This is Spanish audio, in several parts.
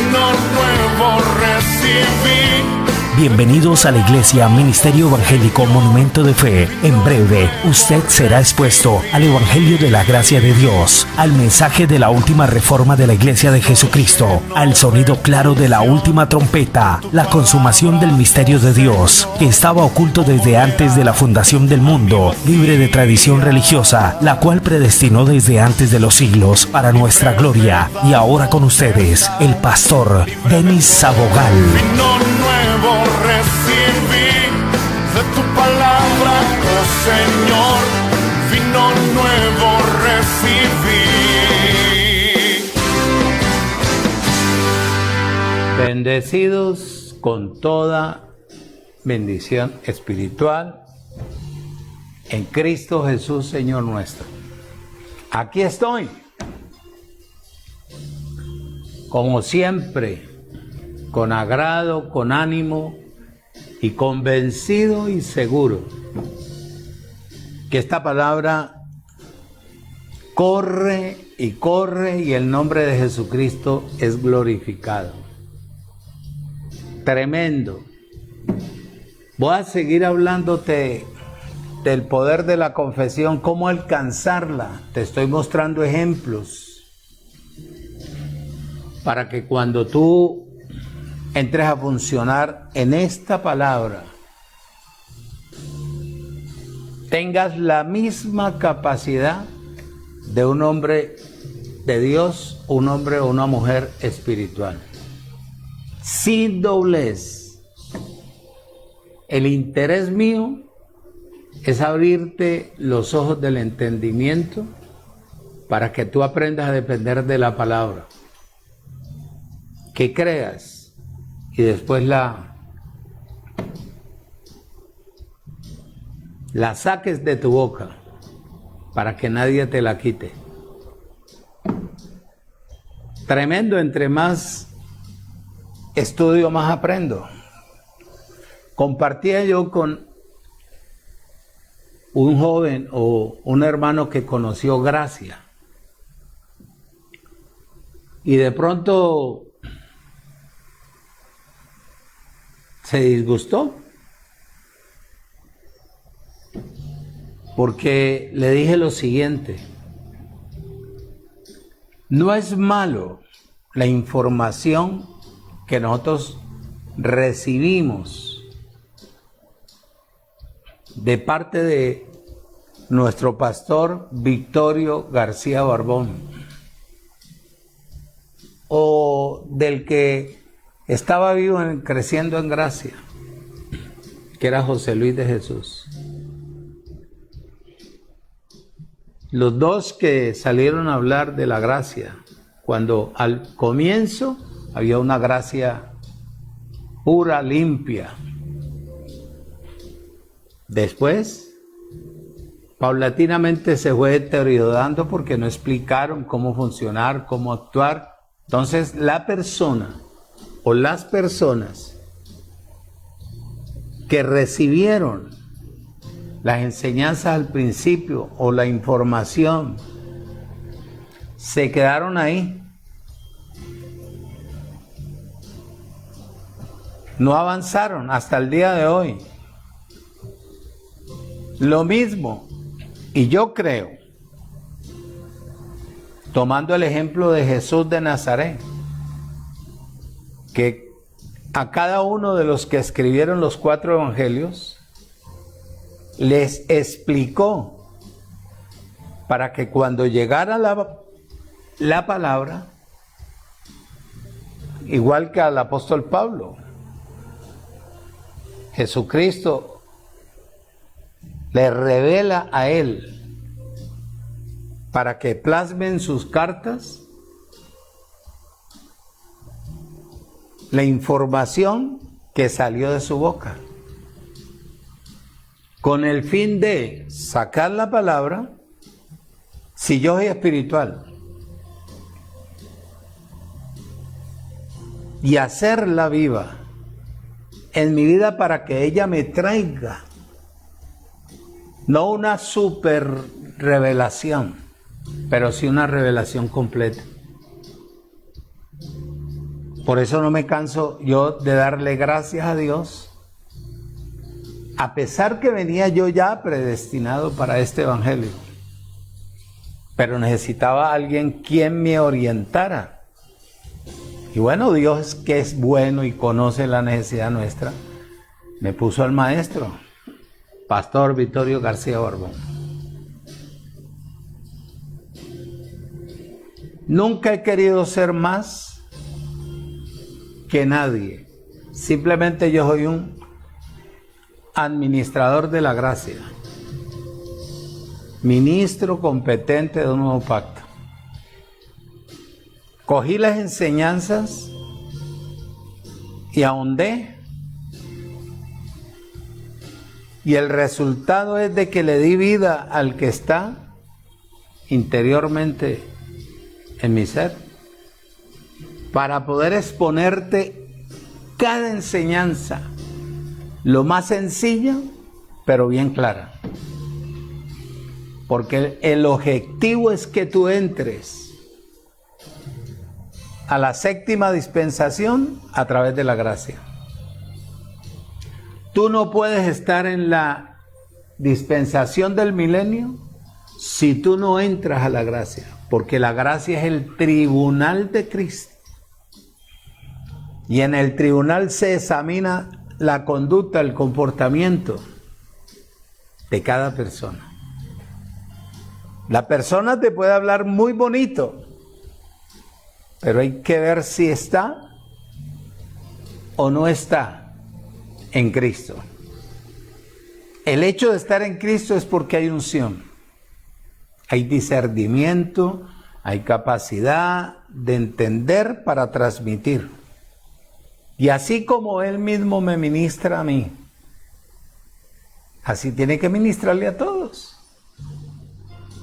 vino nuevo recibí. Bienvenidos a la Iglesia Ministerio Evangélico Monumento de Fe. En breve, usted será expuesto al Evangelio de la Gracia de Dios, al mensaje de la última reforma de la Iglesia de Jesucristo, al sonido claro de la última trompeta, la consumación del misterio de Dios, que estaba oculto desde antes de la fundación del mundo, libre de tradición religiosa, la cual predestinó desde antes de los siglos para nuestra gloria. Y ahora con ustedes, el pastor Denis Sabogal. Vino nuevo recibí de tu palabra, oh Señor, vino nuevo recibí. Bendecidos con toda bendición espiritual en Cristo Jesús, Señor nuestro. Aquí estoy, como siempre, con agrado, con ánimo y convencido y seguro que esta palabra corre y el nombre de Jesucristo es glorificado. Tremendo. Voy a seguir hablándote del poder de la confesión, cómo alcanzarla. Te estoy mostrando ejemplos para que cuando tú entres a funcionar en esta palabra, tengas la misma capacidad de un hombre de Dios, un hombre o una mujer espiritual, sin doblez. El interés mío es abrirte los ojos del entendimiento para que tú aprendas a depender de la palabra, que creas y después la saques de tu boca para que nadie te la quite. Tremendo, entre más estudio, más aprendo. Compartía yo con un joven o un hermano que conoció gracia y de pronto se disgustó porque le dije lo siguiente: no es malo la información que nosotros recibimos de parte de nuestro pastor Victorio García Barbón o del que estaba vivo creciendo en gracia, que era José Luis de Jesús. Los dos que salieron a hablar de la gracia, cuando al comienzo había una gracia pura, limpia. Después, paulatinamente se fue deteriorando porque no explicaron cómo funcionar, cómo actuar. Entonces, la persona o las personas que recibieron las enseñanzas al principio o la información se quedaron ahí, no avanzaron hasta el día de hoy. Lo mismo, y yo creo, tomando el ejemplo de Jesús de Nazaret, que a cada uno de los que escribieron los 4 evangelios les explicó para que cuando llegara la palabra, igual que al apóstol Pablo, Jesucristo le revela a él para que plasmen sus cartas la información que salió de su boca, con el fin de sacar la palabra, si yo soy espiritual, y hacerla viva en mi vida para que ella me traiga, no una super revelación, pero sí una revelación completa. Por eso no me canso yo de darle gracias a Dios, a pesar que venía yo ya predestinado para este evangelio, pero necesitaba alguien quien me orientara. Y bueno, Dios, que es bueno y conoce la necesidad nuestra, me puso al maestro, Pastor Vittorio García Barbón. Nunca he querido ser más que nadie. Simplemente yo soy un administrador de la gracia, ministro competente de un nuevo pacto. Cogí las enseñanzas y ahondé, y el resultado es de que le di vida al que está interiormente en mi ser, para poder exponerte cada enseñanza lo más sencilla, pero bien clara. Porque el objetivo es que tú entres a la séptima dispensación a través de la gracia. Tú no puedes estar en la dispensación del milenio si tú no entras a la gracia, porque la gracia es el tribunal de Cristo. Y en el tribunal se examina la conducta, el comportamiento de cada persona. La persona te puede hablar muy bonito, pero hay que ver si está o no está en Cristo. El hecho de estar en Cristo es porque hay unción, hay discernimiento, hay capacidad de entender para transmitir. Y así como Él mismo me ministra a mí, así tiene que ministrarle a todos.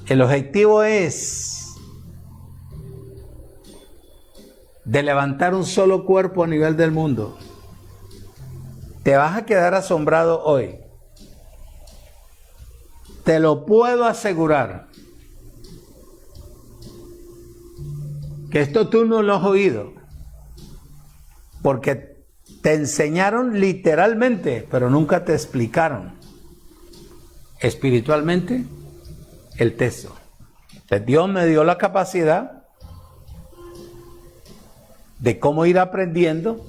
El objetivo es de levantar un solo cuerpo a nivel del mundo. Te vas a quedar asombrado hoy. Te lo puedo asegurar. Que esto tú no lo has oído. Porque te enseñaron literalmente, pero nunca te explicaron espiritualmente el texto. Entonces Dios me dio la capacidad de cómo ir aprendiendo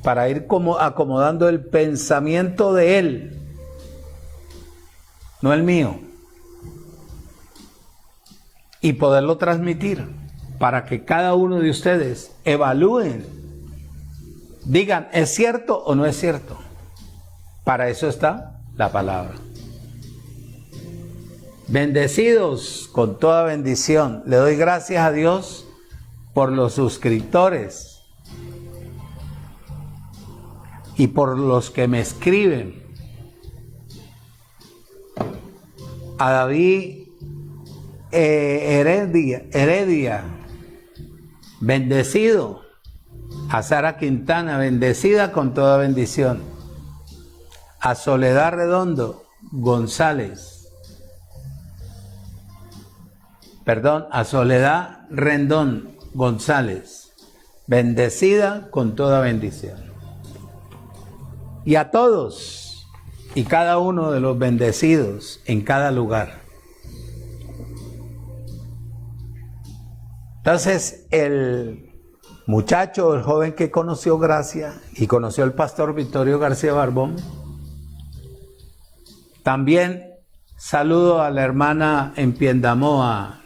para ir como acomodando el pensamiento de Él, no el mío, y poderlo transmitir para que cada uno de ustedes evalúen, digan, ¿es cierto o no es cierto? Para eso está la palabra. Bendecidos con toda bendición. Le doy gracias a Dios por los suscriptores y por los que me escriben. A David Heredia, bendecido. A Sara Quintana, bendecida con toda bendición. A Soledad Redondo González. A Soledad Rendón González, bendecida con toda bendición. Y a todos y cada uno de los bendecidos en cada lugar. Entonces, el muchacho, el joven que conoció gracia y conoció al pastor Vittorio García Barbón, también saludo a la hermana en Piendamoa,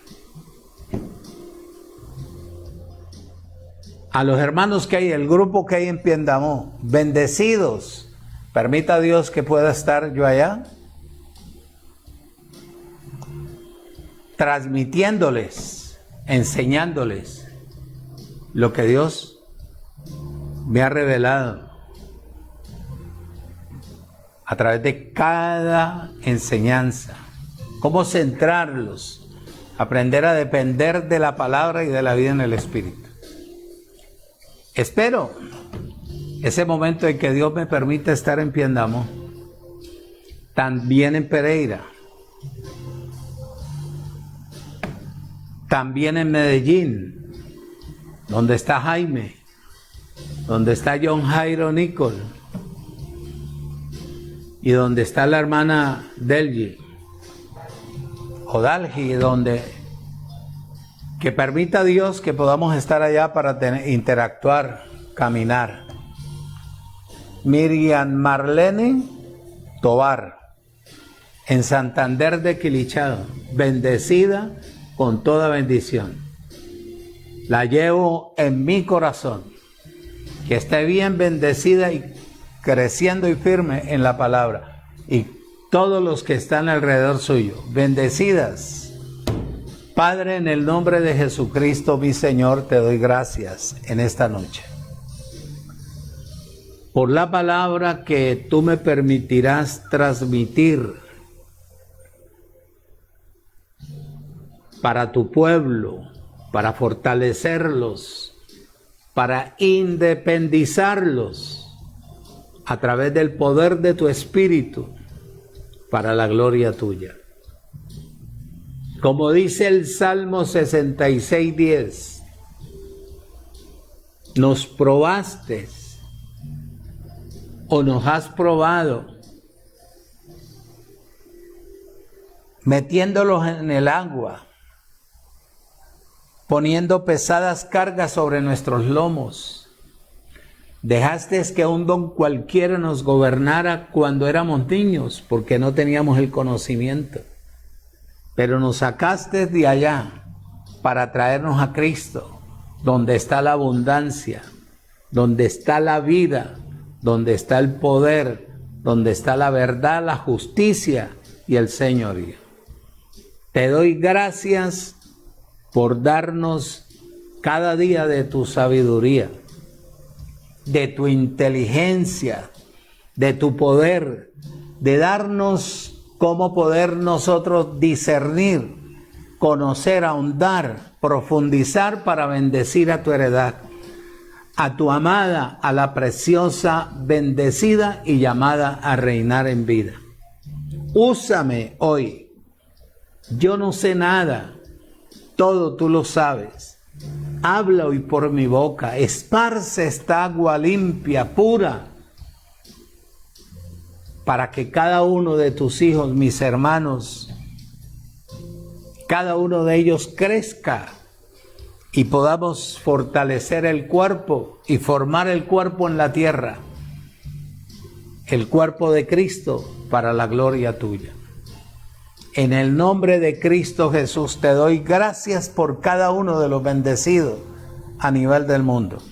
a los hermanos que hay, el grupo que hay en Piendamó, bendecidos. Permita a Dios que pueda estar yo allá, transmitiéndoles, enseñándoles lo que Dios me ha revelado a través de cada enseñanza. Cómo centrarlos, aprender a depender de la palabra y de la vida en el Espíritu. Espero ese momento en que Dios me permita estar en Piendamó, también en Pereira, también en Medellín, donde está Jaime, donde está John Jairo Nicol y donde está la hermana Delgi o Dalgi, donde que permita Dios que podamos estar allá para interactuar, caminar. Miriam Marlene Tobar, en Santander de Quilichao, bendecida con toda bendición. La llevo en mi corazón, que esté bien bendecida y creciendo y firme en la palabra. Y todos los que están alrededor suyo, bendecidas. Padre, en el nombre de Jesucristo, mi Señor, te doy gracias en esta noche por la palabra que tú me permitirás transmitir para tu pueblo, para fortalecerlos, para independizarlos a través del poder de tu Espíritu, para la gloria tuya. Como dice el Salmo 66:10, nos probaste o nos has probado, metiéndolos en el agua, poniendo pesadas cargas sobre nuestros lomos. Dejaste que un don cualquiera nos gobernara cuando éramos niños, porque no teníamos el conocimiento. Pero nos sacaste de allá para traernos a Cristo, donde está la abundancia, donde está la vida, donde está el poder, donde está la verdad, la justicia y el señorío. Te doy gracias por darnos cada día de tu sabiduría, de tu inteligencia, de tu poder, de darnos cómo poder nosotros discernir, conocer, ahondar, profundizar para bendecir a tu heredad, a tu amada, a la preciosa, bendecida y llamada a reinar en vida. Úsame hoy. Yo no sé nada, todo tú lo sabes. Habla hoy por mi boca, esparce esta agua limpia, pura, para que cada uno de tus hijos, mis hermanos, cada uno de ellos crezca y podamos fortalecer el cuerpo y formar el cuerpo en la tierra, el cuerpo de Cristo para la gloria tuya. En el nombre de Cristo Jesús te doy gracias por cada uno de los bendecidos a nivel del mundo,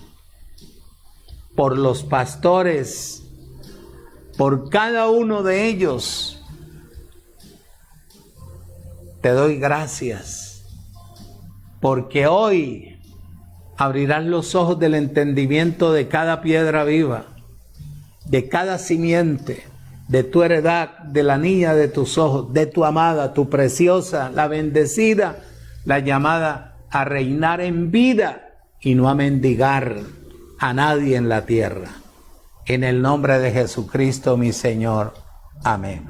por los pastores, por cada uno de ellos. Te doy gracias porque hoy abrirás los ojos del entendimiento de cada piedra viva, de cada simiente, de tu heredad, de la niña de tus ojos, de tu amada, tu preciosa, la bendecida, la llamada a reinar en vida y no a mendigar a nadie en la tierra. En el nombre de Jesucristo, mi Señor. Amén.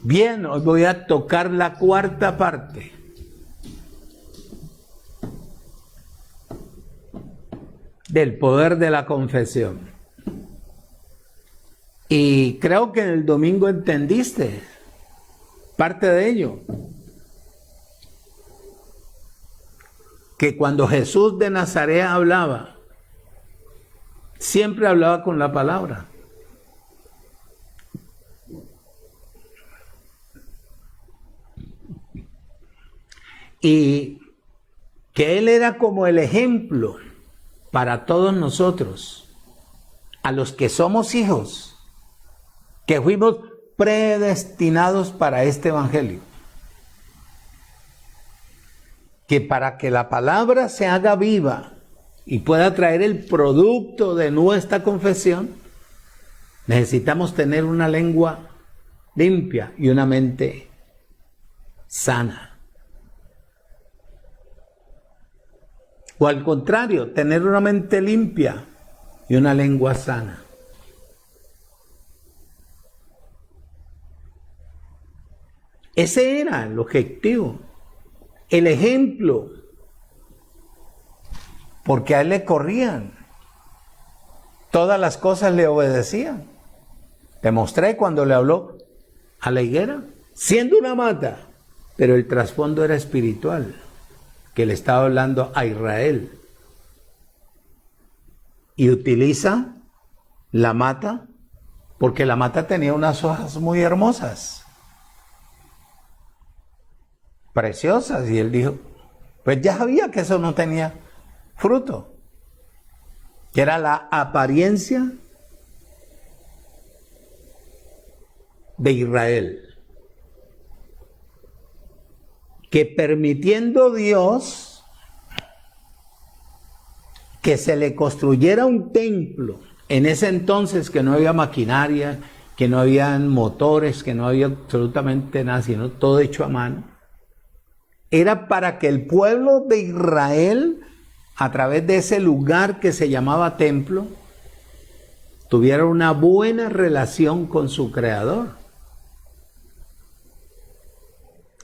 Bien, hoy voy a tocar la cuarta parte. Del poder de la confesión. Y creo que el domingo entendiste parte de ello. Que cuando Jesús de Nazaret hablaba, siempre hablaba con la palabra. Y que Él era como el ejemplo para todos nosotros, a los que somos hijos, que fuimos predestinados para este evangelio. Que para que la palabra se haga viva y pueda traer el producto de nuestra confesión, necesitamos tener una lengua limpia y una mente sana. O al contrario, tener una mente limpia y una lengua sana. Ese era el objetivo, el ejemplo, porque a él le corrían, todas las cosas le obedecían. Te mostré cuando le habló a la higuera, siendo una mata, pero el trasfondo era espiritual, que le estaba hablando a Israel. Y utiliza la mata, porque la mata tenía unas hojas muy hermosas, preciosas, y él dijo, pues ya sabía que eso no tenía fruto, que era la apariencia de Israel, que permitiendo Dios que se le construyera un templo, en ese entonces que no había maquinaria, que no había motores, que no había absolutamente nada, sino todo hecho a mano, era para que el pueblo de Israel, a través de ese lugar que se llamaba templo, tuviera una buena relación con su Creador.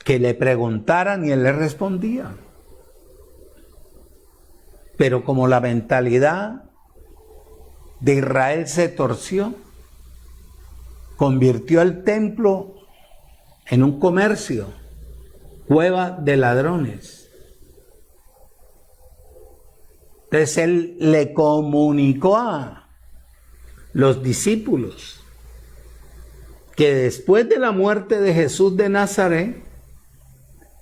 Que le preguntaran y él le respondía. Pero como la mentalidad de Israel se torció, convirtió el templo en un comercio, cueva de ladrones. Entonces él le comunicó a los discípulos que después de la muerte de Jesús de Nazaret,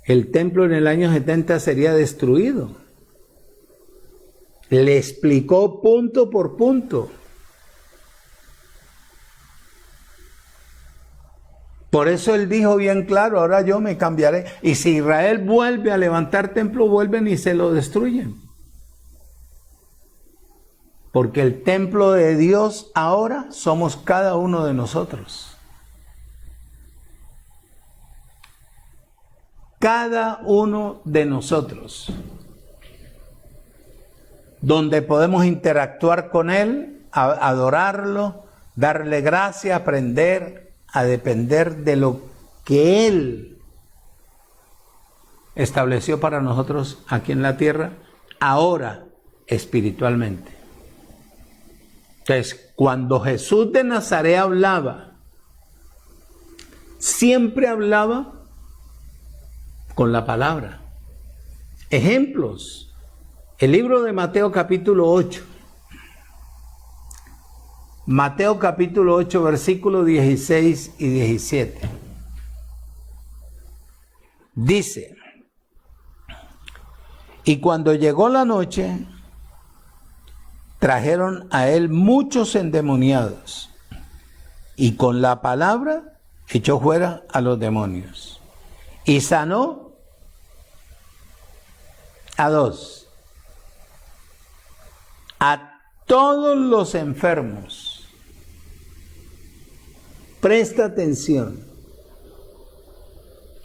el templo en el año 70 sería destruido. Le explicó punto por punto. Por eso él dijo bien claro, ahora yo me cambiaré. Y si Israel vuelve a levantar templo, vuelven y se lo destruyen. Porque el templo de Dios ahora somos cada uno de nosotros. Cada uno de nosotros, donde podemos interactuar con Él, adorarlo, darle gracia, aprender a depender de lo que Él estableció para nosotros aquí en la tierra, ahora espiritualmente. Entonces, cuando Jesús de Nazaret hablaba, siempre hablaba con la palabra. Ejemplos. El libro de Mateo capítulo 8. Mateo capítulo 8, versículos 16 y 17. Dice, y cuando llegó la noche, trajeron a él muchos endemoniados, y con la palabra echó fuera a los demonios. Y sanó a 2, a todos los enfermos. Presta atención.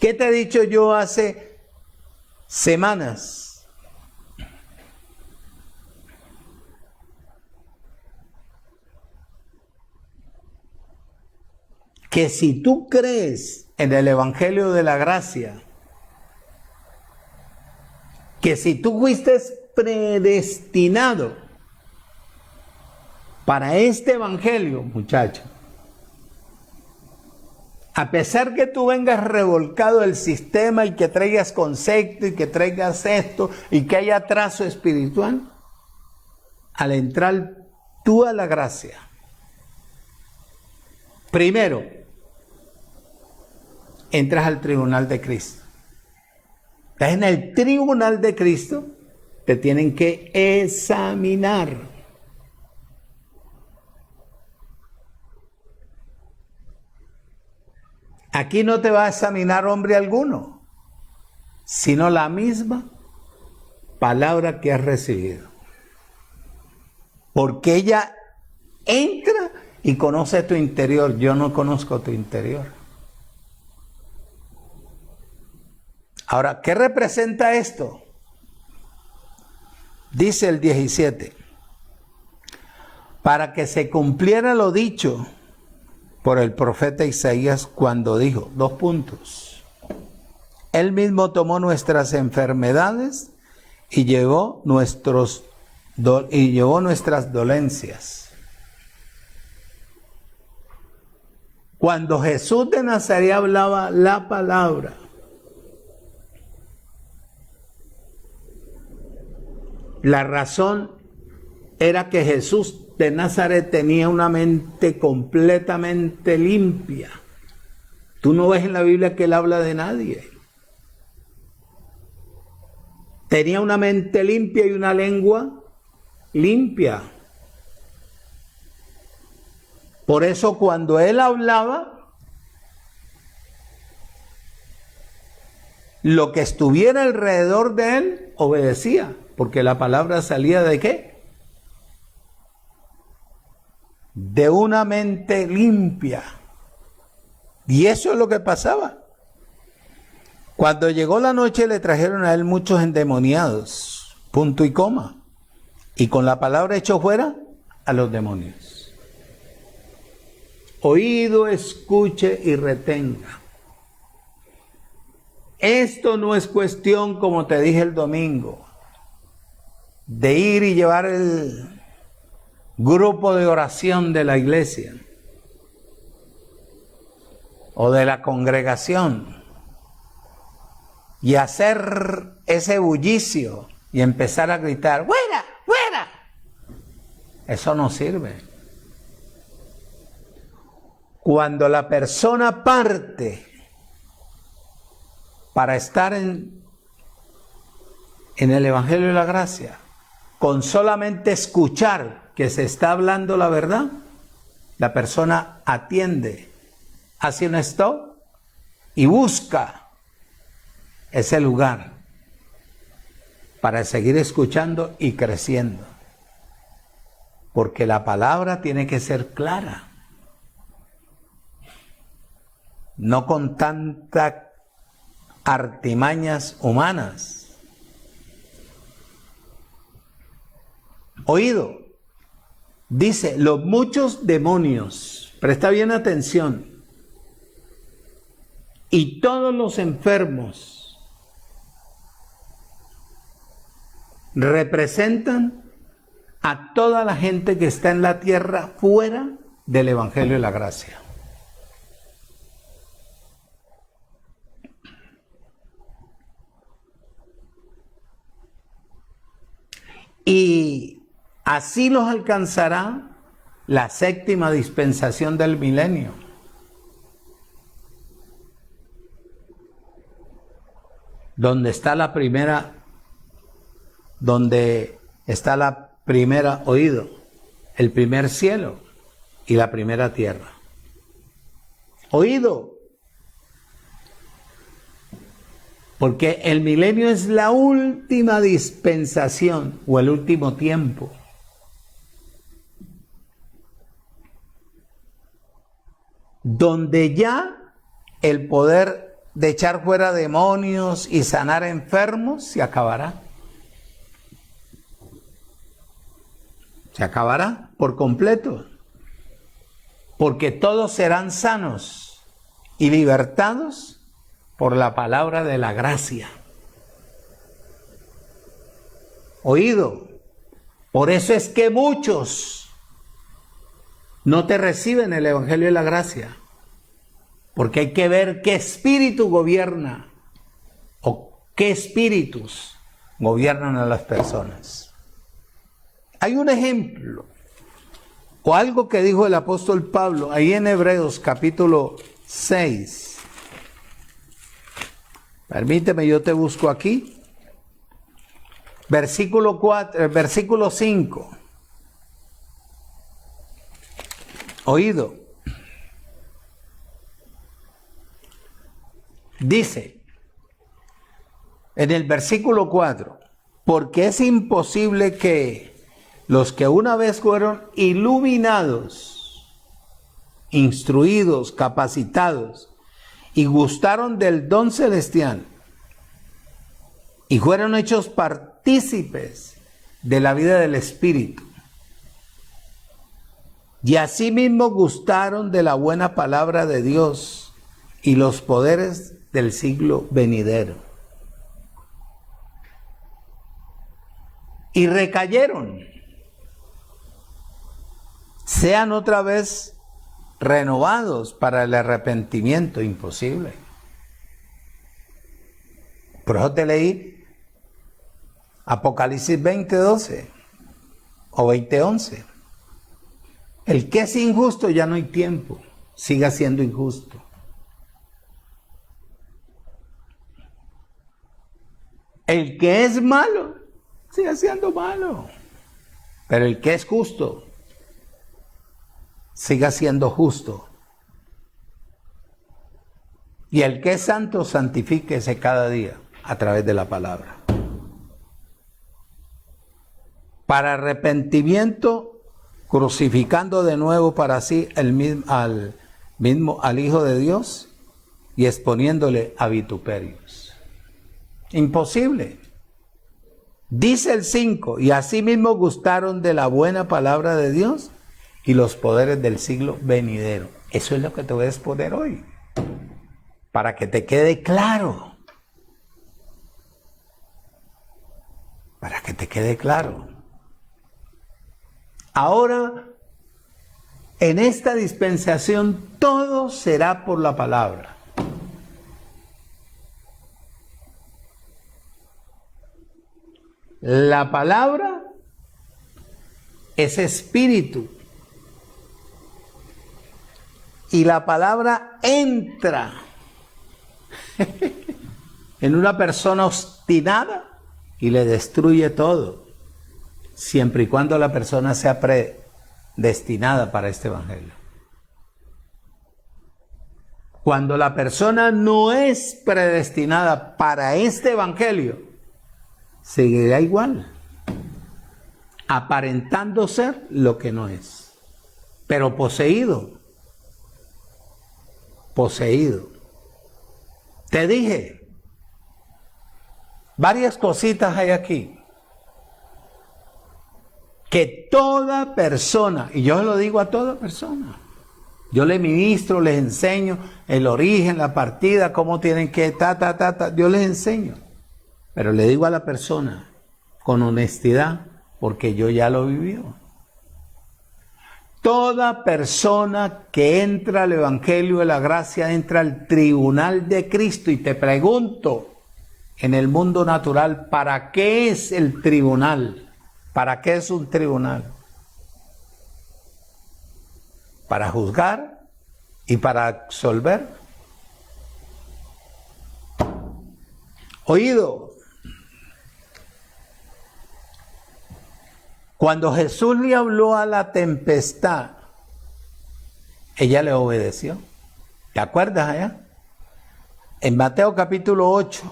¿Qué te he dicho yo hace semanas? Que si tú crees en el Evangelio de la Gracia, que si tú fuiste predestinado para este Evangelio, muchacho, a pesar que tú vengas revolcado del sistema y que traigas concepto y que traigas esto y que haya atraso espiritual, al entrar tú a la gracia, primero, entras al tribunal de Cristo. Estás en el tribunal de Cristo, te tienen que examinar. Aquí no te va a examinar hombre alguno, sino la misma palabra que has recibido. Porque ella entra y conoce tu interior. Yo no conozco tu interior. Ahora, ¿qué representa esto? Dice el 17. Para que se cumpliera lo dicho por el profeta Isaías cuando dijo, 2 puntos. Él mismo tomó nuestras enfermedades y llevó nuestras dolencias. Cuando Jesús de Nazaret hablaba la palabra, la razón era que Jesús de Nazaret tenía una mente completamente limpia. Tú no ves en la Biblia que él habla de nadie. Tenía una mente limpia y una lengua limpia. Por eso cuando él hablaba, lo que estuviera alrededor de él obedecía, porque la palabra salía ¿de qué? De una mente limpia. Y eso es lo que pasaba. Cuando llegó la noche le trajeron a él muchos endemoniados, punto y coma, y con la palabra echó fuera a los demonios. Oído, escuche y retenga. Esto no es cuestión, como te dije el domingo, de ir y llevar el grupo de oración de la iglesia o de la congregación y hacer ese bullicio y empezar a gritar, ¡fuera, fuera! Eso no sirve. Cuando la persona parte para estar en el Evangelio de la Gracia, con solamente escuchar que se está hablando la verdad, la persona atiende, hace un stop y busca ese lugar para seguir escuchando y creciendo. Porque la palabra tiene que ser clara, no con tantas artimañas humanas. Oído, dice, los muchos demonios, presta bien atención, y todos los enfermos representan a toda la gente que está en la tierra fuera del Evangelio de la Gracia. Y así los alcanzará la séptima dispensación del milenio. Donde está la primera oído, el primer cielo y la primera tierra. Oído. Porque el milenio es la última dispensación o el último tiempo. Donde ya el poder de echar fuera demonios y sanar enfermos se acabará. Se acabará por completo. Porque todos serán sanos y libertados por la palabra de la gracia. Oído, por eso es que muchos no te reciben el Evangelio de la Gracia, porque hay que ver qué espíritu gobierna o qué espíritus gobiernan a las personas. Hay un ejemplo o algo que dijo el apóstol Pablo ahí en Hebreos capítulo 6. Permíteme, yo te busco aquí. Versículo 5. Oído. Dice en el versículo 4, porque es imposible que los que una vez fueron iluminados, instruidos, capacitados, y gustaron del don celestial y fueron hechos partícipes de la vida del Espíritu. Y asimismo gustaron de la buena palabra de Dios y los poderes del siglo venidero. Y recayeron, sean otra vez renovados para el arrepentimiento. Imposible. Por eso te leí Apocalipsis 20:12 o 20:11. El que es injusto ya no hay tiempo, siga siendo injusto. El que es malo, siga siendo malo. Pero el que es justo, siga siendo justo. Y el que es santo, santifíquese cada día a través de la palabra. Para arrepentimiento, crucificando de nuevo para sí al Hijo de Dios y exponiéndole a vituperios. Imposible. Dice el 5, y asimismo gustaron de la buena palabra de Dios y los poderes del siglo venidero. Eso es lo que te voy a exponer hoy, para que te quede claro. Para que te quede claro. Ahora, en esta dispensación, todo será por la palabra. La palabra es espíritu. Y la palabra entra en una persona obstinada y le destruye todo, siempre y cuando la persona sea predestinada para este evangelio. Cuando la persona no es predestinada para este evangelio, seguirá igual, aparentando ser lo que no es, pero poseído. Te dije, varias cositas hay aquí, que toda persona, y yo lo digo a toda persona, yo le ministro, les enseño el origen, la partida, cómo tienen que, yo les enseño. Pero le digo a la persona con honestidad, porque yo ya lo viví. Toda persona que entra al Evangelio de la Gracia entra al tribunal de Cristo. Y te pregunto, en el mundo natural, ¿para qué es el tribunal? ¿Para qué es un tribunal? Para juzgar y para absolver. Oído. Cuando Jesús le habló a la tempestad, ella le obedeció. ¿Te acuerdas allá? En Mateo capítulo 8,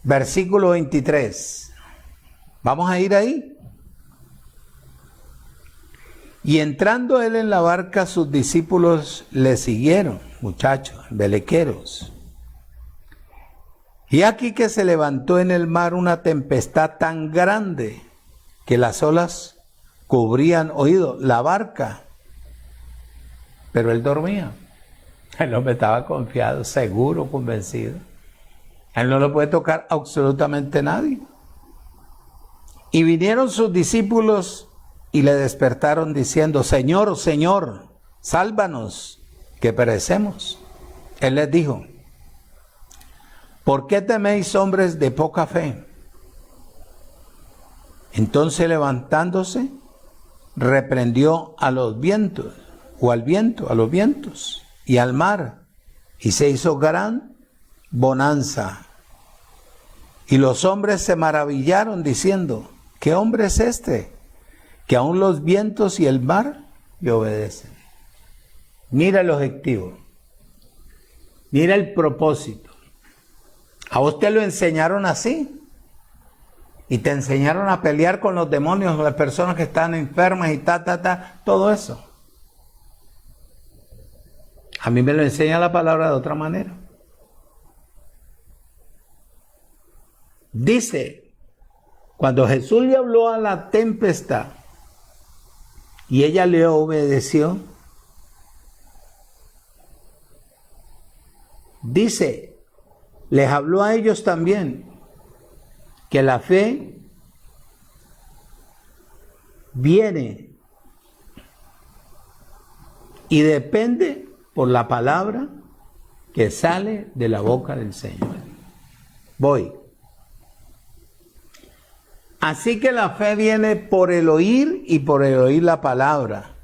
versículo 23. Vamos a ir ahí. Y entrando él en la barca, sus discípulos le siguieron, muchachos, velequeros. Y aquí que se levantó en el mar una tempestad tan grande que las olas cubrían, oído, la barca. Pero él dormía. El hombre estaba confiado, seguro, convencido. A él no lo puede tocar absolutamente nadie. Y vinieron sus discípulos y le despertaron diciendo, Señor, Señor, sálvanos, que perecemos. Él les dijo, ¿por qué teméis, hombres de poca fe? Entonces levantándose, reprendió a los vientos, o al viento, a los vientos, y al mar, y se hizo gran bonanza. Y los hombres se maravillaron diciendo, ¿qué hombre es este? Que aún los vientos y el mar le obedecen. Mira el objetivo, mira el propósito. A vos te lo enseñaron así. Y te enseñaron a pelear con los demonios, las personas que están enfermas y todo eso. A mí me lo enseña la palabra de otra manera. Dice, cuando Jesús le habló a la tempestad y ella le obedeció, dice, les habló a ellos también que la fe viene y depende por la palabra que sale de la boca del Señor. Voy. Así que la fe viene por el oír y por el oír la palabra,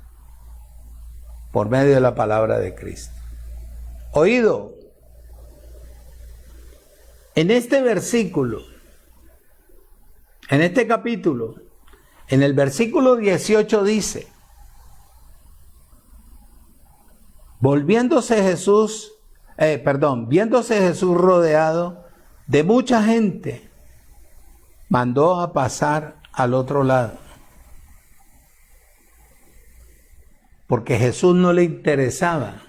por medio de la palabra de Cristo. Oído. En este versículo, en este capítulo, en el versículo 18 dice, viéndose Jesús rodeado de mucha gente, mandó a pasar al otro lado. Porque Jesús no le interesaba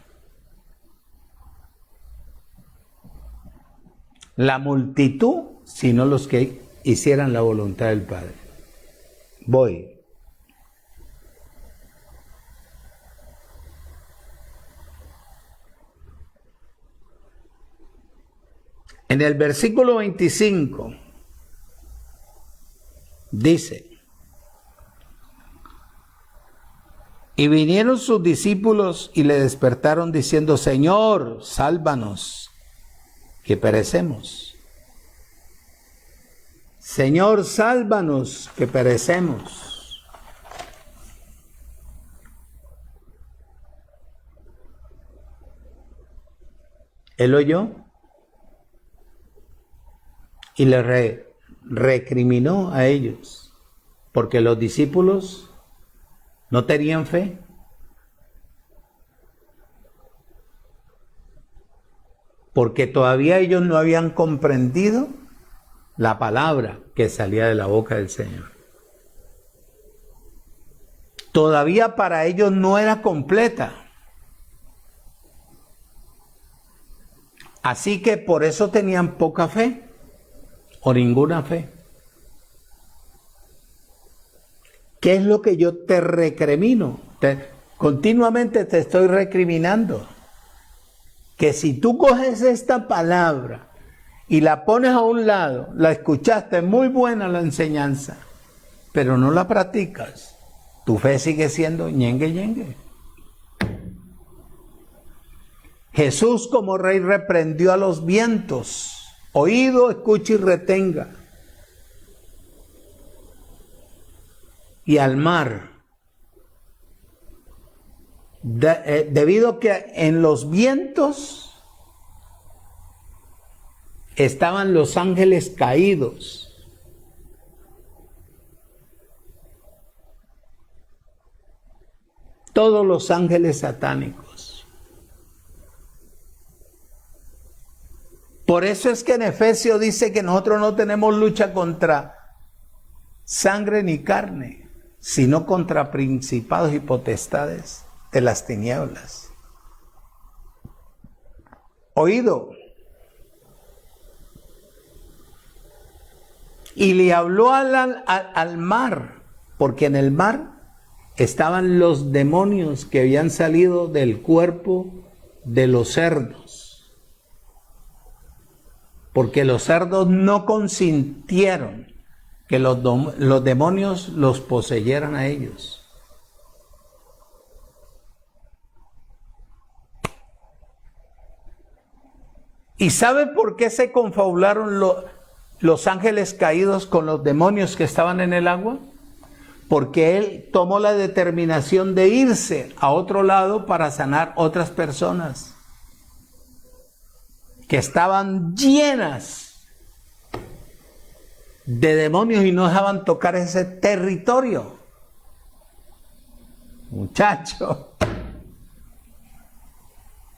la multitud, sino los que hicieran la voluntad del Padre. Voy. En el versículo 25 dice, y vinieron sus discípulos y le despertaron diciendo, Señor, sálvanos, que perecemos. Señor, sálvanos, que perecemos. Él oyó y le recriminó a ellos, porque los discípulos no tenían fe. Porque todavía ellos no habían comprendido la palabra que salía de la boca del Señor. Todavía para ellos no era completa. Así que por eso tenían poca fe o ninguna fe. ¿Qué es lo que yo te recrimino? Continuamente te estoy recriminando. Que si tú coges esta palabra y la pones a un lado, la escuchaste, muy buena la enseñanza, pero no la practicas, tu fe sigue siendo ñengue, ñengue. Jesús como rey reprendió a los vientos, oído, escucha y retenga, y al mar, debido a que en los vientos estaban los ángeles caídos. Todos los ángeles satánicos. Por eso es que en Efesios dice que nosotros no tenemos lucha contra sangre ni carne, sino contra principados y potestades de las tinieblas. Oído. Y le habló al mar, porque en el mar estaban los demonios que habían salido del cuerpo de los cerdos. Porque los cerdos no consintieron que los demonios los poseyeran a ellos. ¿Y sabe por qué se confabularon los ángeles caídos con los demonios que estaban en el agua? Porque él tomó la determinación de irse a otro lado para sanar otras personas que estaban llenas de demonios y no dejaban tocar ese territorio. Muchacho.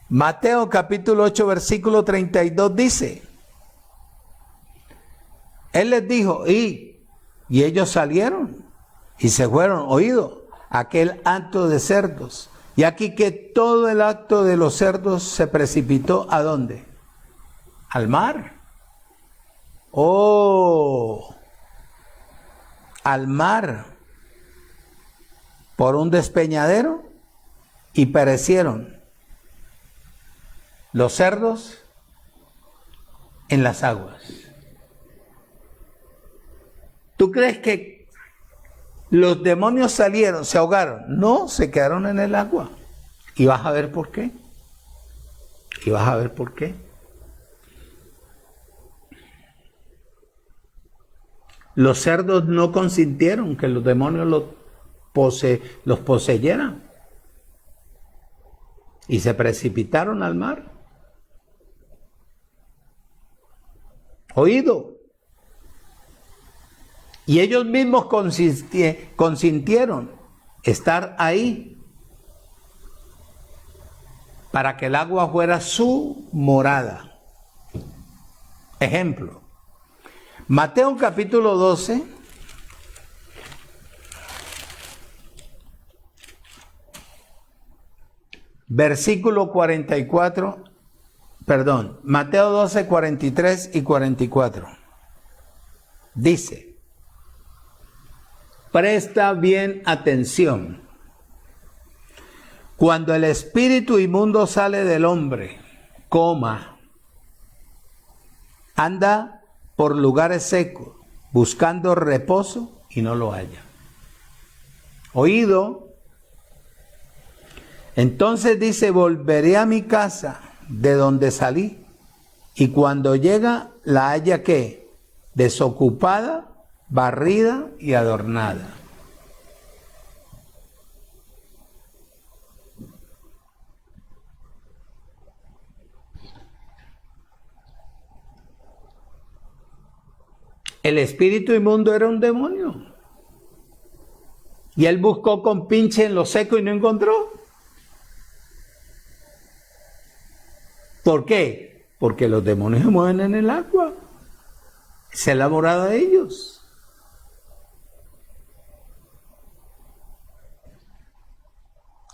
Mateo capítulo 8 versículo 32 dice, él les dijo, y ellos salieron y se fueron, oído, aquel acto de cerdos. Y aquí que todo el acto de los cerdos se precipitó, ¿a dónde? Al mar. Oh, al mar, por un despeñadero, y perecieron los cerdos en las aguas. ¿Tú crees que Los demonios salieron, se ahogaron. No, se quedaron en el agua. Y vas a ver por qué. Y vas a ver por qué. Los cerdos no consintieron que los demonios los poseyeran. Y se precipitaron al mar. Oído. Y ellos mismos consintieron estar ahí para que el agua fuera su morada. Ejemplo. Mateo capítulo 12. Versículo 44. Perdón. Mateo 12, 43 y 44. Dice. Presta bien atención. Cuando el espíritu inmundo sale del hombre, anda por lugares secos, buscando reposo y no lo halla. Oído. Entonces dice, volveré a mi casa de donde salí, y cuando llega la halla ¿qué? Desocupada, barrida y adornada. El espíritu inmundo era un demonio. Y él buscó con pinche en lo seco y no encontró. ¿Por qué? Porque los demonios se mueven en el agua. Esa es la morada de ellos.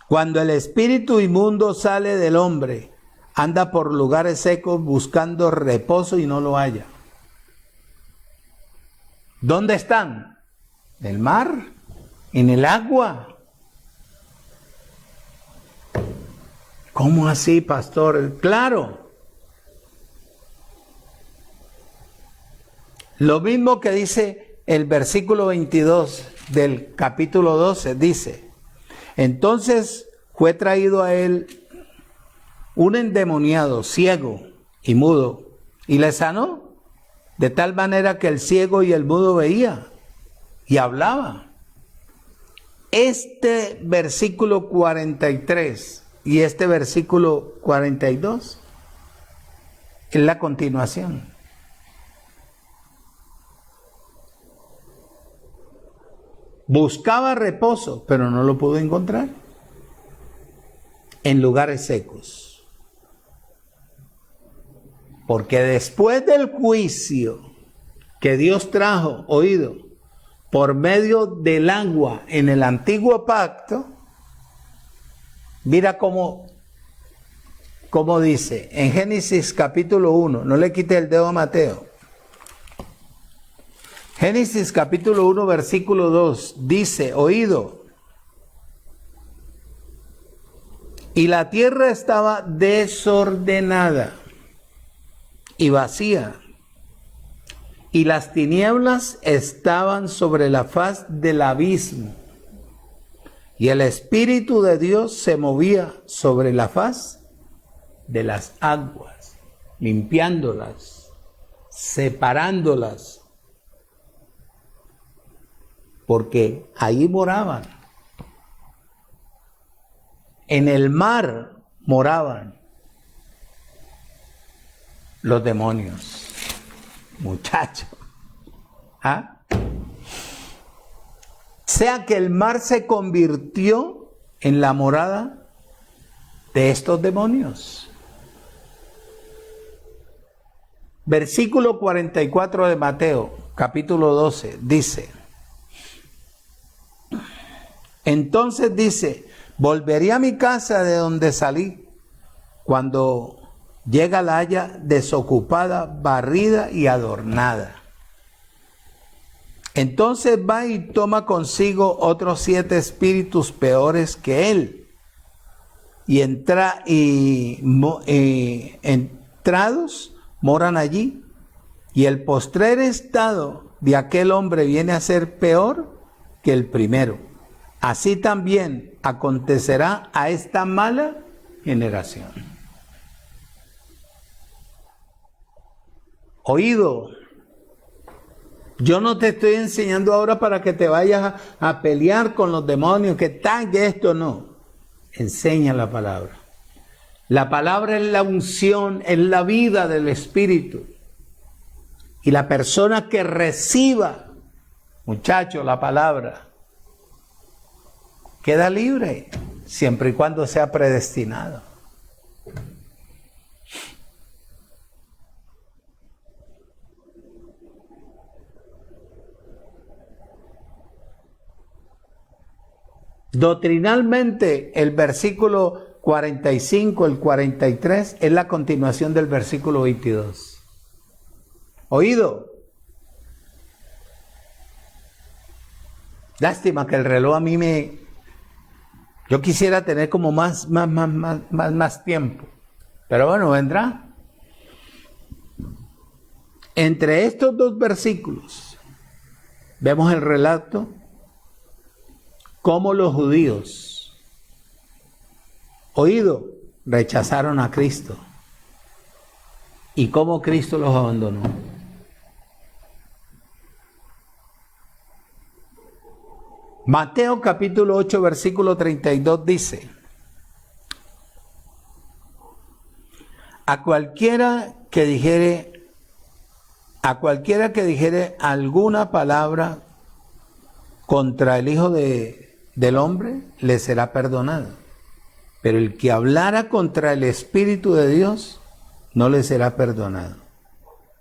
Cuando el espíritu inmundo sale del hombre, anda por lugares secos buscando reposo y no lo halla. ¿Dónde están? ¿En el mar? ¿En el agua? ¿Cómo así, pastor? Claro. Lo mismo que dice el versículo 22 del capítulo 12, dice, entonces fue traído a él un endemoniado, ciego y mudo, y le sanó, de tal manera que el ciego y el mudo veía y hablaba. Este versículo 43 y este versículo 42 es la continuación. Buscaba reposo, pero no lo pudo encontrar en lugares secos. Porque después del juicio que Dios trajo, oído, por medio del agua en el antiguo pacto, mira cómo dice en Génesis capítulo 1, no le quite el dedo a Mateo. Génesis capítulo 1 versículo 2 dice, oído, y la tierra estaba desordenada y vacía, y las tinieblas estaban sobre la faz del abismo, y el Espíritu de Dios se movía sobre la faz de las aguas, limpiándolas, separándolas, porque ahí moraban. En el mar moraban los demonios. Muchachos. ¿Ah? Sea que el mar se convirtió en la morada de estos demonios. Versículo 44 de Mateo, capítulo 12, dice, entonces dice, volveré a mi casa de donde salí, cuando llega la haya desocupada, barrida y adornada. Entonces va y toma consigo otros 7 espíritus peores que él, y entrados moran allí, y el postrer estado de aquel hombre viene a ser peor que el primero. Así también acontecerá a esta mala generación. Oído, yo no te estoy enseñando ahora para que te vayas a pelear con los demonios, que tal, que esto no. Enseña la palabra. La palabra es la unción, es la vida del Espíritu. Y la persona que reciba, muchacho, la palabra, queda libre, siempre y cuando sea predestinado. Doctrinalmente, el versículo 45, el 43, es la continuación del versículo 22. Oído. Lástima que el reloj a mí yo quisiera tener como más tiempo. Pero bueno, vendrá. Entre estos dos versículos vemos el relato cómo los judíos, oído, rechazaron a Cristo y cómo Cristo los abandonó. Mateo capítulo 8 versículo 32 dice: a cualquiera que dijere alguna palabra contra el Hijo del Hombre, le será perdonado. Pero el que hablara contra el Espíritu de Dios, no le será perdonado,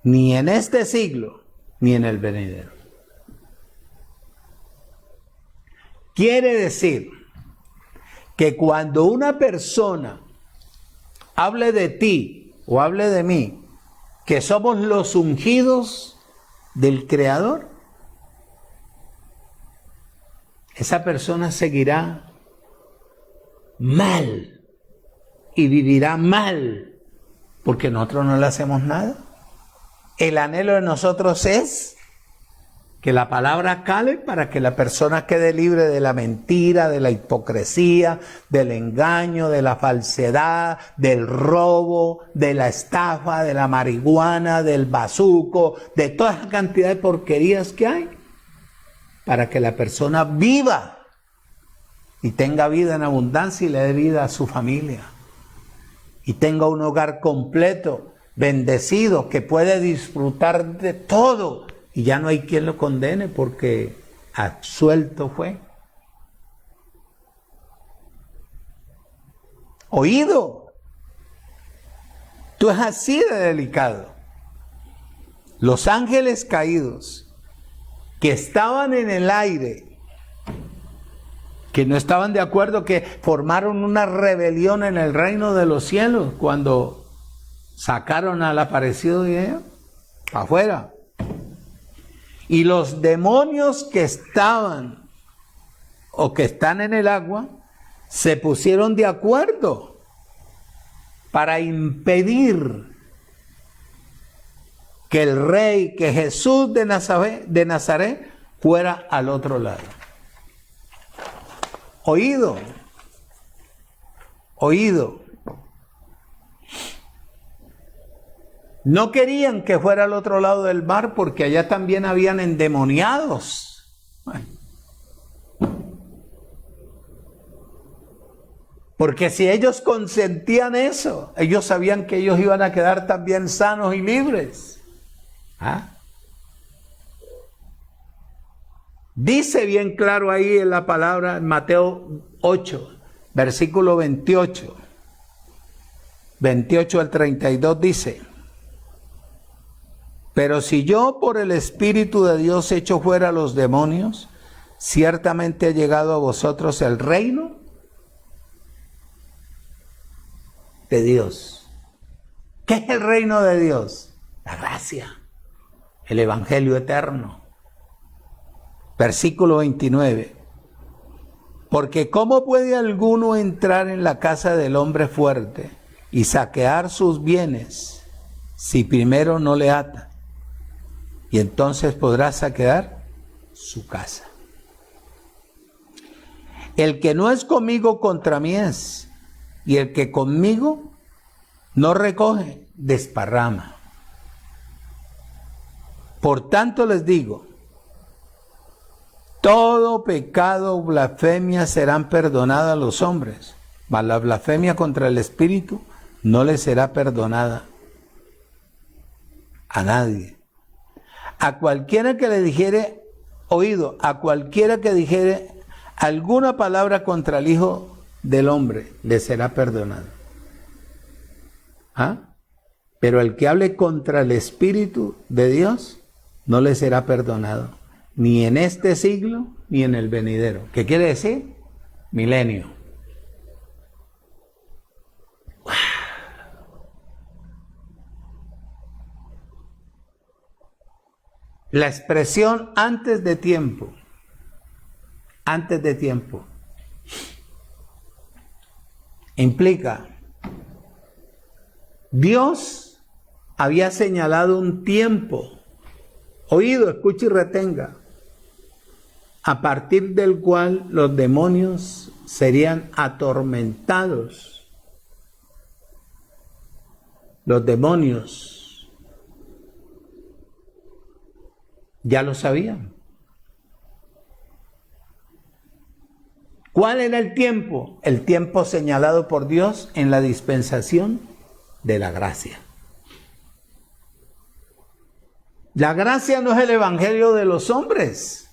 ni en este siglo, ni en el venidero. Quiere decir que cuando una persona hable de ti o hable de mí, que somos los ungidos del Creador, esa persona seguirá mal y vivirá mal, porque nosotros no le hacemos nada. El anhelo de nosotros es que la palabra cale para que la persona quede libre de la mentira, de la hipocresía, del engaño, de la falsedad, del robo, de la estafa, de la marihuana, del bazuco, de toda esa cantidad de porquerías que hay, para que la persona viva y tenga vida en abundancia y le dé vida a su familia y tenga un hogar completo, bendecido, que puede disfrutar de todo. Y ya no hay quien lo condene porque absuelto fue. Oído. Tú es así de delicado. Los ángeles caídos que estaban en el aire, que no estaban de acuerdo, que formaron una rebelión en el reino de los cielos cuando sacaron al aparecido de ellos afuera. Y los demonios que estaban o que están en el agua se pusieron de acuerdo para impedir que el rey, que Jesús de Nazaret fuera al otro lado. Oído, oído. No querían que fuera al otro lado del mar porque allá también habían endemoniados. Porque si ellos consentían eso, ellos sabían que ellos iban a quedar también sanos y libres. ¿Ah? Dice bien claro ahí en la palabra, en Mateo 8, versículo 28. 28 al 32 dice: pero si yo por el Espíritu de Dios echo fuera a los demonios, ciertamente ha llegado a vosotros el reino de Dios. ¿Qué es el reino de Dios? La gracia, el evangelio eterno. Versículo 29. Porque ¿cómo puede alguno entrar en la casa del hombre fuerte y saquear sus bienes si primero no le ata? Y entonces podrá saquear su casa. El que no es conmigo contra mí es, y el que conmigo no recoge, desparrama. Por tanto les digo, todo pecado o blasfemia serán perdonadas a los hombres, mas la blasfemia contra el Espíritu no les será perdonada a nadie. A cualquiera que le dijere oído, a cualquiera que dijere alguna palabra contra el Hijo del Hombre, le será perdonado. ¿Ah? Pero el que hable contra el Espíritu de Dios, no le será perdonado, ni en este siglo, ni en el venidero. ¿Qué quiere decir? Milenio. La expresión antes de tiempo, implica, Dios había señalado un tiempo, oído, escuche y retenga, a partir del cual los demonios serían atormentados. Los demonios ya lo sabían. ¿Cuál era el tiempo? El tiempo señalado por Dios en la dispensación de la gracia. La gracia no es el evangelio de los hombres.